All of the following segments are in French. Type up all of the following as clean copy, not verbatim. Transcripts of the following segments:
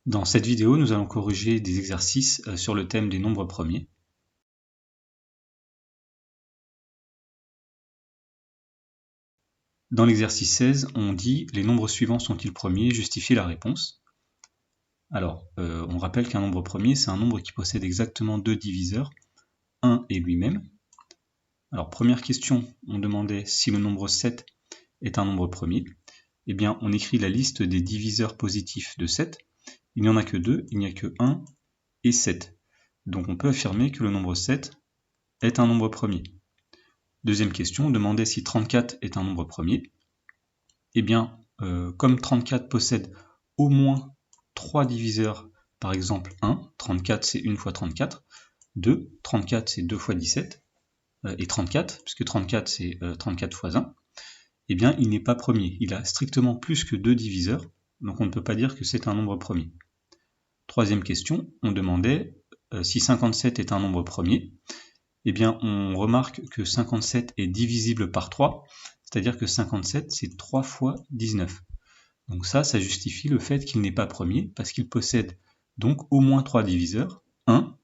Dans cette vidéo, nous allons corriger des exercices sur le thème des nombres premiers. Dans l'exercice 16, on dit « Les nombres suivants sont-ils premiers ? Justifiez la réponse ». Alors, on rappelle qu'un nombre premier, c'est un nombre qui possède exactement deux diviseurs, 1 et lui-même. Alors, première question, on demandait si le nombre 7 est un nombre premier. Eh bien, on écrit la liste des diviseurs positifs de 7. Il n'y en a que deux, il n'y a que 1 et 7. Donc on peut affirmer que le nombre 7 est un nombre premier. Deuxième question, on demandait si 34 est un nombre premier. Eh bien, comme 34 possède au moins 3 diviseurs, par exemple 1, 34 c'est 1 fois 34, 2, 34 c'est 2 fois 17, et 34, puisque 34 c'est 34 fois 1, eh bien il n'est pas premier, il a strictement plus que 2 diviseurs, donc on ne peut pas dire que c'est un nombre premier. Troisième question, on demandait si 57 est un nombre premier. Eh bien, on remarque que 57 est divisible par 3, c'est-à-dire que 57, c'est 3 fois 19. Donc ça justifie le fait qu'il n'est pas premier, parce qu'il possède donc au moins 3 diviseurs, 1,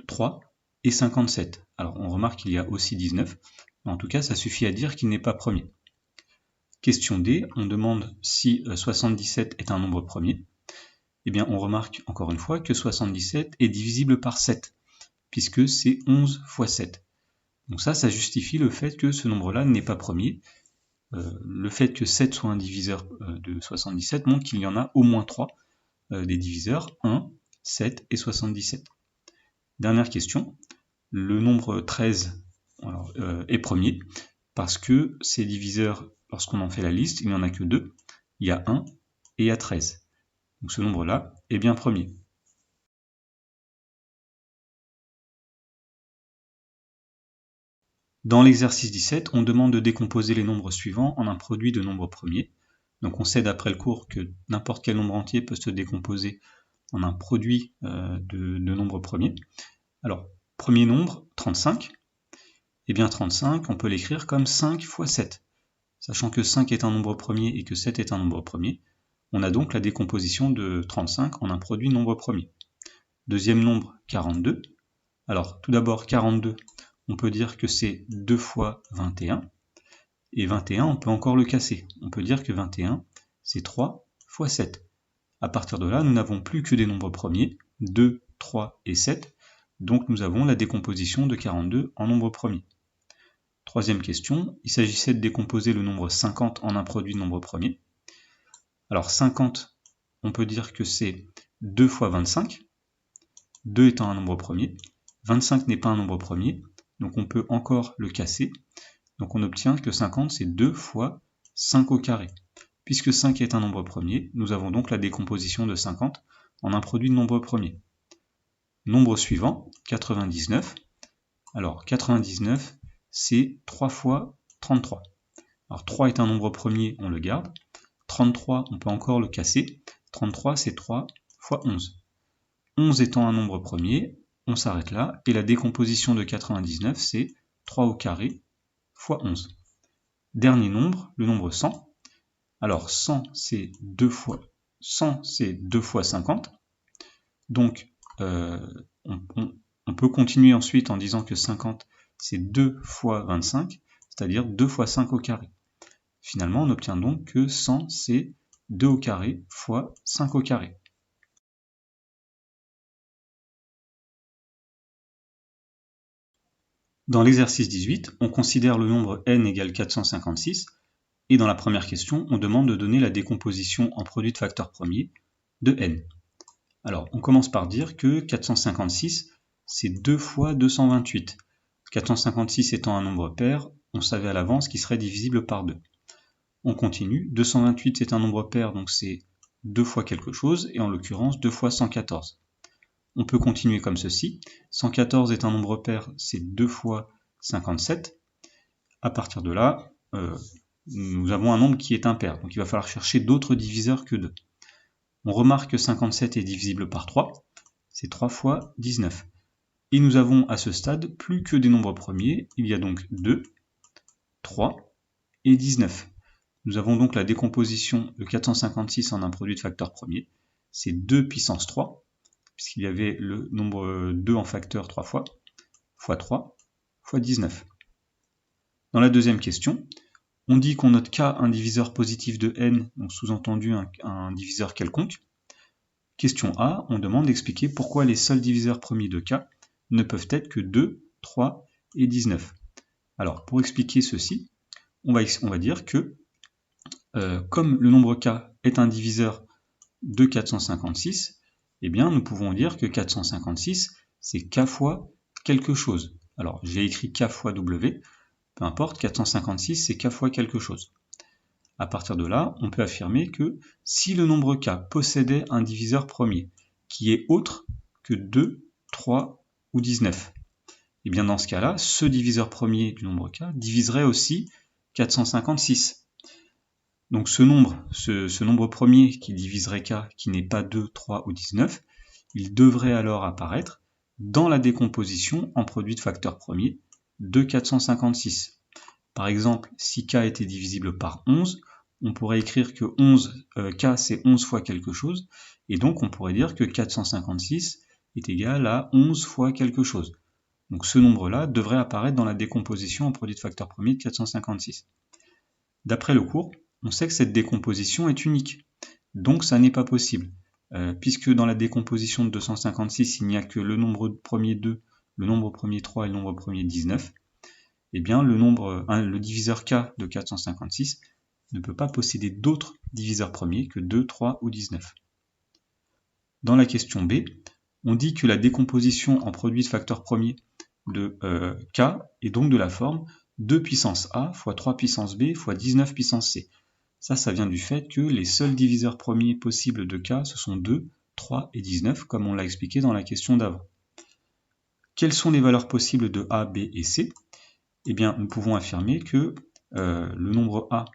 3 et 57. Alors on remarque qu'il y a aussi 19, mais en tout cas, ça suffit à dire qu'il n'est pas premier. Question D, on demande si 77 est un nombre premier. Eh bien, on remarque encore une fois que 77 est divisible par 7, puisque c'est 11 fois 7. Donc ça justifie le fait que ce nombre-là n'est pas premier. Le fait que 7 soit un diviseur de 77 montre qu'il y en a au moins 3 des diviseurs, 1, 7 et 77. Dernière question, le nombre 13 est premier, parce que ces diviseurs, lorsqu'on en fait la liste, il n'y en a que 2, il y a 1 et il y a 13. Donc ce nombre-là est bien premier. Dans l'exercice 17, on demande de décomposer les nombres suivants en un produit de nombres premiers. Donc on sait d'après le cours que n'importe quel nombre entier peut se décomposer en un produit de nombres premiers. Alors, premier nombre, 35. Eh bien 35, on peut l'écrire comme 5 fois 7. Sachant que 5 est un nombre premier et que 7 est un nombre premier, on a donc la décomposition de 35 en un produit nombre premier. Deuxième nombre, 42. Alors, tout d'abord, 42, on peut dire que c'est 2 fois 21. Et 21, on peut encore le casser. On peut dire que 21, c'est 3 fois 7. À partir de là, nous n'avons plus que des nombres premiers, 2, 3 et 7. Donc nous avons la décomposition de 42 en nombre premier. Troisième question, il s'agissait de décomposer le nombre 50 en un produit de nombre premier. Alors 50, on peut dire que c'est 2 fois 25, 2 étant un nombre premier. 25 n'est pas un nombre premier, donc on peut encore le casser. Donc on obtient que 50, c'est 2 fois 5 au carré. Puisque 5 est un nombre premier, nous avons donc la décomposition de 50 en un produit de nombre premier. Nombre suivant, 99. Alors 99, c'est 3 fois 33. Alors 3 est un nombre premier, on le garde. 33, on peut encore le casser. 33, c'est 3 fois 11. 11 étant un nombre premier, on s'arrête là, et la décomposition de 99, c'est 3 au carré fois 11. Dernier nombre, le nombre 100. Alors 100, c'est 2 fois 50. Donc, on peut continuer ensuite en disant que 50, c'est 2 fois 25, c'est-à-dire 2 fois 5 au carré. Finalement, on obtient donc que 100, c'est 2 au carré fois 5 au carré. Dans l'exercice 18, on considère le nombre n égale 456, et dans la première question, on demande de donner la décomposition en produit de facteurs premiers de n. Alors, on commence par dire que 456, c'est 2 fois 228. 456 étant un nombre pair, on savait à l'avance qu'il serait divisible par 2. On continue, 228 c'est un nombre pair, donc c'est 2 fois quelque chose, et en l'occurrence 2 fois 114. On peut continuer comme ceci, 114 est un nombre pair, c'est 2 fois 57. À partir de là, nous avons un nombre qui est impair, donc il va falloir chercher d'autres diviseurs que 2. On remarque que 57 est divisible par 3, c'est 3 fois 19. Et nous avons à ce stade plus que des nombres premiers, il y a donc 2, 3 et 19. Nous avons donc la décomposition de 456 en un produit de facteurs premiers, c'est 2 puissance 3, puisqu'il y avait le nombre 2 en facteur 3 fois, fois 3, fois 19. Dans la deuxième question, on dit qu'on note K un diviseur positif de n, donc sous-entendu un diviseur quelconque. Question A, on demande d'expliquer pourquoi les seuls diviseurs premiers de K ne peuvent être que 2, 3 et 19. Alors, pour expliquer ceci, on va dire que comme le nombre K est un diviseur de 456, eh bien, nous pouvons dire que 456, c'est K fois quelque chose. Alors, j'ai écrit K fois W, peu importe, 456, c'est K fois quelque chose. À partir de là, on peut affirmer que si le nombre K possédait un diviseur premier, qui est autre que 2, 3 ou 19, et bien dans ce cas-là, ce diviseur premier du nombre K diviserait aussi 456. Donc ce nombre premier qui diviserait K, qui n'est pas 2, 3 ou 19, il devrait alors apparaître dans la décomposition en produit de facteur premier de 456. Par exemple, si K était divisible par 11, on pourrait écrire que K c'est 11 fois quelque chose, et donc on pourrait dire que 456 est égal à 11 fois quelque chose. Donc ce nombre-là devrait apparaître dans la décomposition en produit de facteur premier de 456. D'après le cours, on sait que cette décomposition est unique, donc ça n'est pas possible, puisque dans la décomposition de 256, il n'y a que le nombre premier 2, le nombre premier 3 et le nombre premier 19, eh bien le diviseur K de 456 ne peut pas posséder d'autres diviseurs premiers que 2, 3 ou 19. Dans la question B, on dit que la décomposition en produit de facteur premier de K est donc de la forme 2 puissance A fois 3 puissance B fois 19 puissance C. Ça vient du fait que les seuls diviseurs premiers possibles de K, ce sont 2, 3 et 19, comme on l'a expliqué dans la question d'avant. Quelles sont les valeurs possibles de A, B et C ? Eh bien, nous pouvons affirmer que le nombre A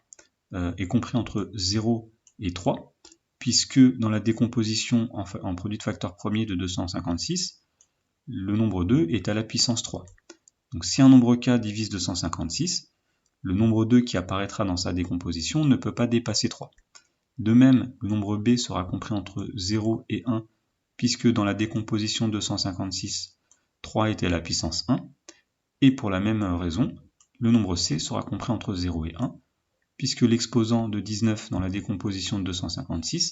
est compris entre 0 et 3, puisque dans la décomposition en produit de facteur premier de 256, le nombre 2 est à la puissance 3. Donc si un nombre K divise 256, le nombre 2 qui apparaîtra dans sa décomposition ne peut pas dépasser 3. De même, le nombre B sera compris entre 0 et 1, puisque dans la décomposition de 256, 3 était à la puissance 1, et pour la même raison, le nombre C sera compris entre 0 et 1, puisque l'exposant de 19 dans la décomposition de 256,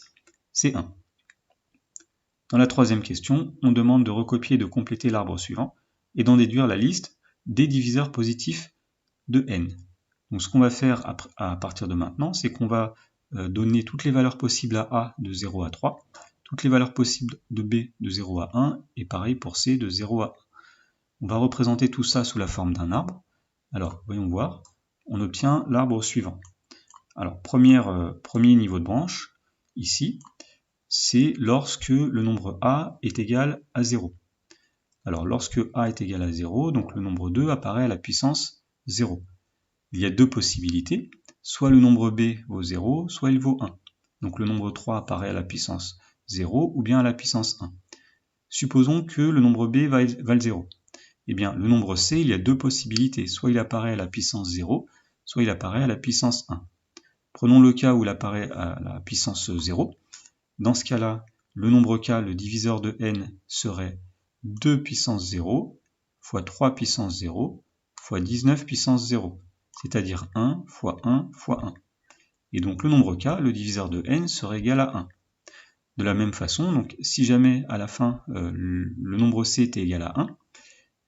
c'est 1. Dans la troisième question, on demande de recopier et de compléter l'arbre suivant, et d'en déduire la liste des diviseurs positifs de n. Donc ce qu'on va faire à partir de maintenant, c'est qu'on va donner toutes les valeurs possibles à A de 0 à 3, toutes les valeurs possibles de B de 0 à 1, et pareil pour C de 0 à 1. On va représenter tout ça sous la forme d'un arbre. Alors, voyons voir, on obtient l'arbre suivant. Alors, premier niveau de branche, ici, c'est lorsque le nombre A est égal à 0. Alors, lorsque A est égal à 0, donc le nombre 2 apparaît à la puissance 0. Il y a deux possibilités, soit le nombre B vaut 0, soit il vaut 1. Donc le nombre 3 apparaît à la puissance 0 ou bien à la puissance 1. Supposons que le nombre B vale 0. Eh bien, le nombre C, il y a deux possibilités, soit il apparaît à la puissance 0, soit il apparaît à la puissance 1. Prenons le cas où il apparaît à la puissance 0. Dans ce cas-là, le nombre K, le diviseur de n, serait 2 puissance 0 fois 3 puissance 0 fois 19 puissance 0, c'est-à-dire 1 fois 1 fois 1. Et donc le nombre K, le diviseur de n, serait égal à 1. De la même façon, donc, si jamais à la fin le nombre C était égal à 1,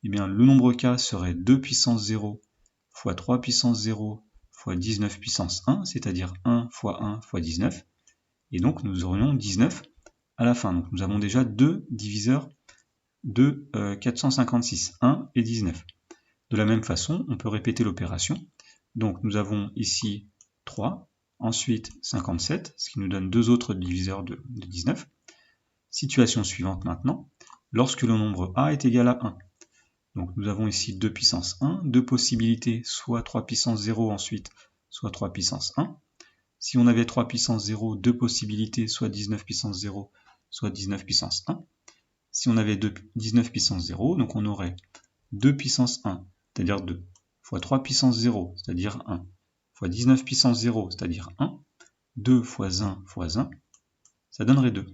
eh bien le nombre K serait 2 puissance 0 fois 3 puissance 0 fois 19 puissance 1, c'est-à-dire 1 fois 1 fois 19. Et donc nous aurions 19 à la fin. Donc nous avons déjà deux diviseurs de 456, 1 et 19. De la même façon, on peut répéter l'opération. Donc nous avons ici 3, ensuite 57, ce qui nous donne deux autres diviseurs de 19. Situation suivante maintenant, lorsque le nombre A est égal à 1. Donc nous avons ici 2 puissance 1, deux possibilités, soit 3 puissance 0 ensuite, soit 3 puissance 1. Si on avait 3 puissance 0, deux possibilités, soit 19 puissance 0, soit 19 puissance 1. Si on avait 19 puissance 0, donc on aurait 2 puissance 1, c'est-à-dire 2, fois 3 puissance 0, c'est-à-dire 1, fois 19 puissance 0, c'est-à-dire 1, 2 fois 1 fois 1, ça donnerait 2.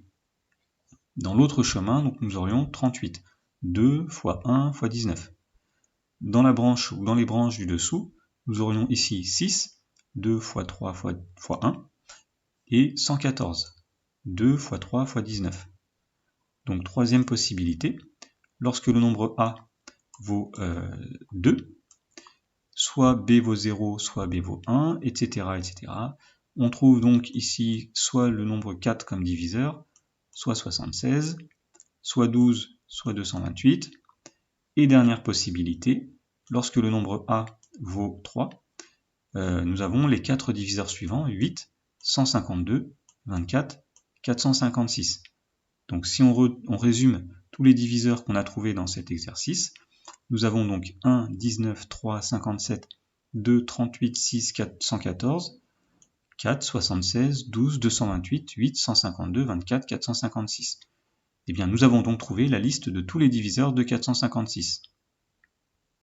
Dans l'autre chemin, donc, nous aurions 38. 2 fois 1 fois 19. Dans la branche ou dans les branches du dessous, nous aurions ici 6, 2 fois 3 fois 1, et 114. 2 fois 3 fois 19. Donc troisième possibilité, lorsque le nombre A vaut 2, soit B vaut 0, soit B vaut 1, etc., etc. On trouve donc ici soit le nombre 4 comme diviseur, soit 76, soit 12, soit 228. Et dernière possibilité, lorsque le nombre A vaut 3, nous avons les 4 diviseurs suivants, 8, 152, 24, 456. Donc si on résume tous les diviseurs qu'on a trouvés dans cet exercice, nous avons donc 1, 19, 3, 57, 2, 38, 6, 414, 4, 76, 12, 228, 8, 152, 24, 456. Eh bien, nous avons donc trouvé la liste de tous les diviseurs de 456.